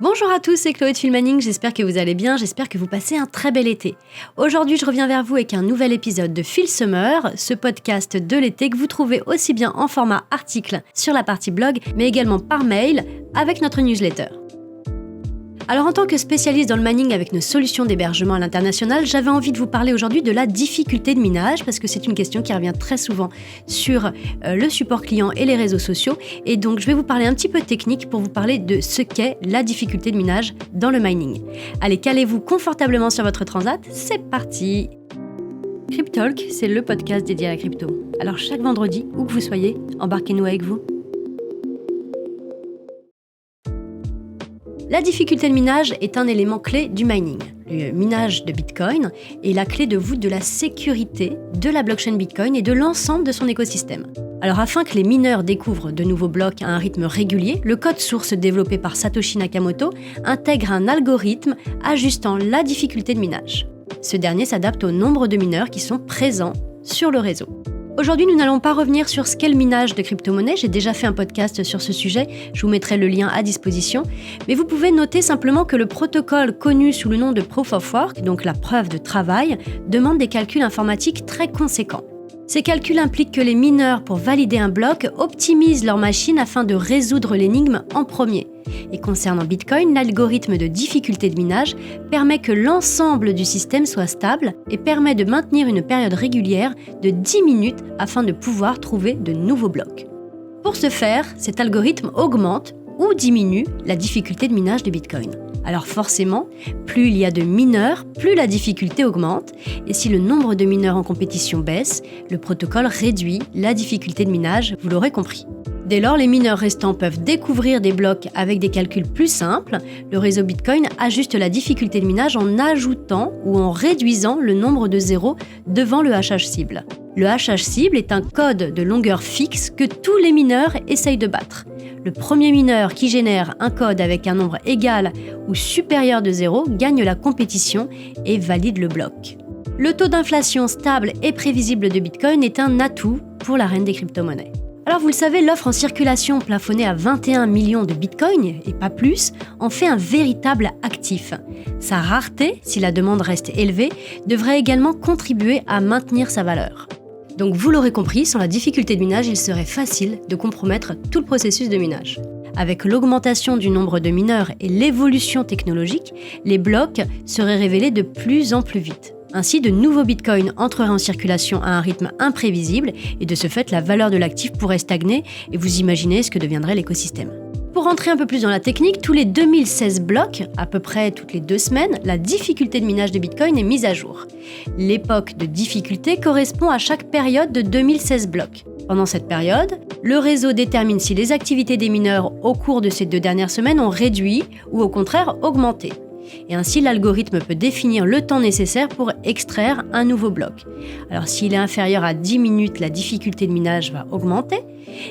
Bonjour à tous, c'est Chloé de Filmmanning, j'espère que vous allez bien, j'espère que vous passez un très bel été. Aujourd'hui, je reviens vers vous avec un nouvel épisode de Fil Summer, ce podcast de l'été que vous trouvez aussi bien en format article sur la partie blog, mais également par mail avec notre newsletter. Alors en tant que spécialiste dans le mining avec nos solutions d'hébergement à l'international, j'avais envie de vous parler aujourd'hui de la difficulté de minage parce que c'est une question qui revient très souvent sur le support client et les réseaux sociaux. Et donc je vais vous parler un petit peu technique pour vous parler de ce qu'est la difficulté de minage dans le mining. Allez, calez-vous confortablement sur votre transat, c'est parti! Cryptalk, c'est le podcast dédié à la crypto. Alors chaque vendredi, où que vous soyez, embarquez-nous avec vous. La difficulté de minage est un élément clé du mining. Le minage de Bitcoin est la clé de voûte de la sécurité de la blockchain Bitcoin et de l'ensemble de son écosystème. Alors afin que les mineurs découvrent de nouveaux blocs à un rythme régulier, le code source développé par Satoshi Nakamoto intègre un algorithme ajustant la difficulté de minage. Ce dernier s'adapte au nombre de mineurs qui sont présents sur le réseau. Aujourd'hui, nous n'allons pas revenir sur ce qu'est le minage de crypto-monnaies. J'ai déjà fait un podcast sur ce sujet, je vous mettrai le lien à disposition. Mais vous pouvez noter simplement que le protocole connu sous le nom de Proof of Work, donc la preuve de travail, demande des calculs informatiques très conséquents. Ces calculs impliquent que les mineurs, pour valider un bloc, optimisent leur machine afin de résoudre l'énigme en premier. Et concernant Bitcoin, l'algorithme de difficulté de minage permet que l'ensemble du système soit stable et permet de maintenir une période régulière de 10 minutes afin de pouvoir trouver de nouveaux blocs. Pour ce faire, cet algorithme augmente ou diminue la difficulté de minage de Bitcoin. Alors forcément, plus il y a de mineurs, plus la difficulté augmente, et si le nombre de mineurs en compétition baisse, le protocole réduit la difficulté de minage, vous l'aurez compris. Dès lors, les mineurs restants peuvent découvrir des blocs avec des calculs plus simples. Le réseau Bitcoin ajuste la difficulté de minage en ajoutant ou en réduisant le nombre de zéros devant le hachage cible. Le hachage cible est un code de longueur fixe que tous les mineurs essayent de battre. Le premier mineur qui génère un code avec un nombre égal ou supérieur de 0 gagne la compétition et valide le bloc. Le taux d'inflation stable et prévisible de Bitcoin est un atout pour la reine des crypto-monnaies. Alors vous le savez, l'offre en circulation plafonnée à 21 millions de bitcoins, et pas plus, en fait un véritable actif. Sa rareté, si la demande reste élevée, devrait également contribuer à maintenir sa valeur. Donc vous l'aurez compris, sans la difficulté de minage, il serait facile de compromettre tout le processus de minage. Avec l'augmentation du nombre de mineurs et l'évolution technologique, les blocs seraient révélés de plus en plus vite. Ainsi, de nouveaux bitcoins entreraient en circulation à un rythme imprévisible et de ce fait, la valeur de l'actif pourrait stagner et vous imaginez ce que deviendrait l'écosystème. Pour rentrer un peu plus dans la technique, tous les 2016 blocs, à peu près toutes les 2 semaines, la difficulté de minage de Bitcoin est mise à jour. L'époque de difficulté correspond à chaque période de 2016 blocs. Pendant cette période, le réseau détermine si les activités des mineurs au cours de ces 2 dernières semaines ont réduit ou au contraire augmenté. Et ainsi, l'algorithme peut définir le temps nécessaire pour extraire un nouveau bloc. Alors, s'il est inférieur à 10 minutes, la difficulté de minage va augmenter.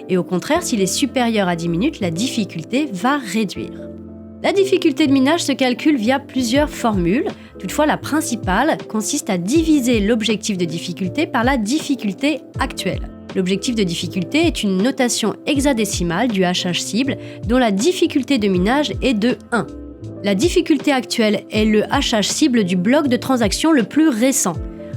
Et au contraire, s'il est supérieur à 10 minutes, la difficulté va réduire. La difficulté de minage se calcule via plusieurs formules. Toutefois, la principale consiste à diviser l'objectif de difficulté par la difficulté actuelle. L'objectif de difficulté est une notation hexadécimale du hachage cible dont la difficulté de minage est de 1. La difficulté actuelle est le hachage cible du bloc de transaction le plus récent.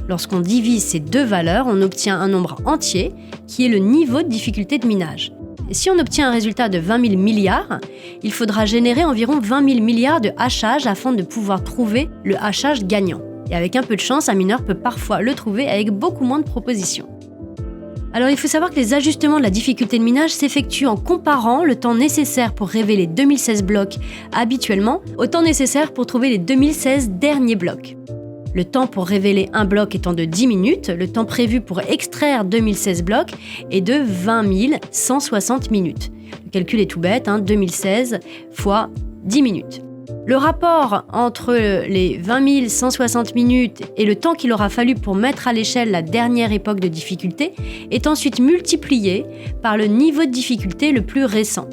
Lorsqu'on divise ces deux valeurs, on obtient un nombre entier qui est le niveau de difficulté de minage. Et si on obtient un résultat de 20 000 milliards, il faudra générer environ 20 000 milliards de hachages afin de pouvoir trouver le hachage gagnant. Et avec un peu de chance, un mineur peut parfois le trouver avec beaucoup moins de propositions. Alors il faut savoir que les ajustements de la difficulté de minage s'effectuent en comparant le temps nécessaire pour révéler 2016 blocs habituellement au temps nécessaire pour trouver les 2016 derniers blocs. Le temps pour révéler un bloc étant de 10 minutes, le temps prévu pour extraire 2016 blocs est de 20 160 minutes. Le calcul est tout bête, 2016 fois 10 minutes. Le rapport entre les 20 160 minutes et le temps qu'il aura fallu pour mettre à l'échelle la dernière époque de difficulté est ensuite multiplié par le niveau de difficulté le plus récent.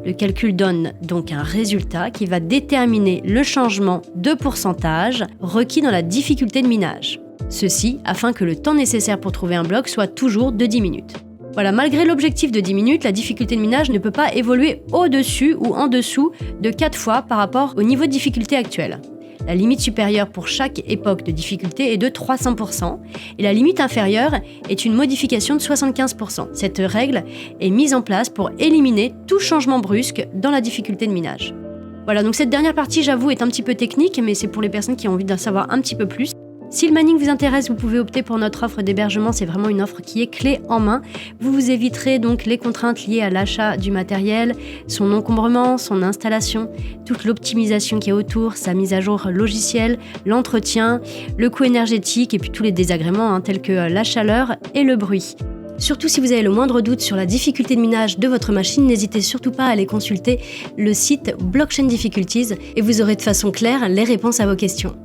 Le calcul donne donc un résultat qui va déterminer le changement de pourcentage requis dans la difficulté de minage. Ceci afin que le temps nécessaire pour trouver un bloc soit toujours de 10 minutes. Voilà, malgré l'objectif de 10 minutes, la difficulté de minage ne peut pas évoluer au-dessus ou en dessous de 4 fois par rapport au niveau de difficulté actuel. La limite supérieure pour chaque époque de difficulté est de 300% et la limite inférieure est une modification de 75%. Cette règle est mise en place pour éliminer tout changement brusque dans la difficulté de minage. Voilà, donc cette dernière partie, j'avoue, est un petit peu technique, mais c'est pour les personnes qui ont envie d'en savoir un petit peu plus. Si le mining vous intéresse, vous pouvez opter pour notre offre d'hébergement, c'est vraiment une offre qui est clé en main. Vous vous éviterez donc les contraintes liées à l'achat du matériel, son encombrement, son installation, toute l'optimisation qui est autour, sa mise à jour logicielle, l'entretien, le coût énergétique et puis tous les désagréments tels que la chaleur et le bruit. Surtout si vous avez le moindre doute sur la difficulté de minage de votre machine, n'hésitez surtout pas à aller consulter le site Blockchain Difficulties et vous aurez de façon claire les réponses à vos questions.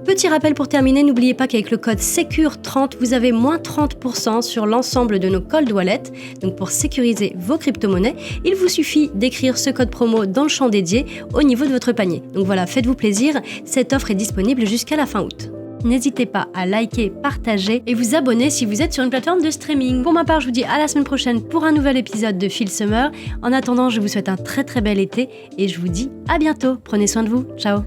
Petit rappel pour terminer, n'oubliez pas qu'avec le code SECURE30, vous avez moins 30% sur l'ensemble de nos cold wallets. Donc pour sécuriser vos crypto-monnaies, il vous suffit d'écrire ce code promo dans le champ dédié au niveau de votre panier. Donc voilà, faites-vous plaisir, cette offre est disponible jusqu'à la fin août. N'hésitez pas à liker, partager et vous abonner si vous êtes sur une plateforme de streaming. Pour ma part, je vous dis à la semaine prochaine pour un nouvel épisode de Phil Summer. En attendant, je vous souhaite un très très bel été et je vous dis à bientôt. Prenez soin de vous. Ciao.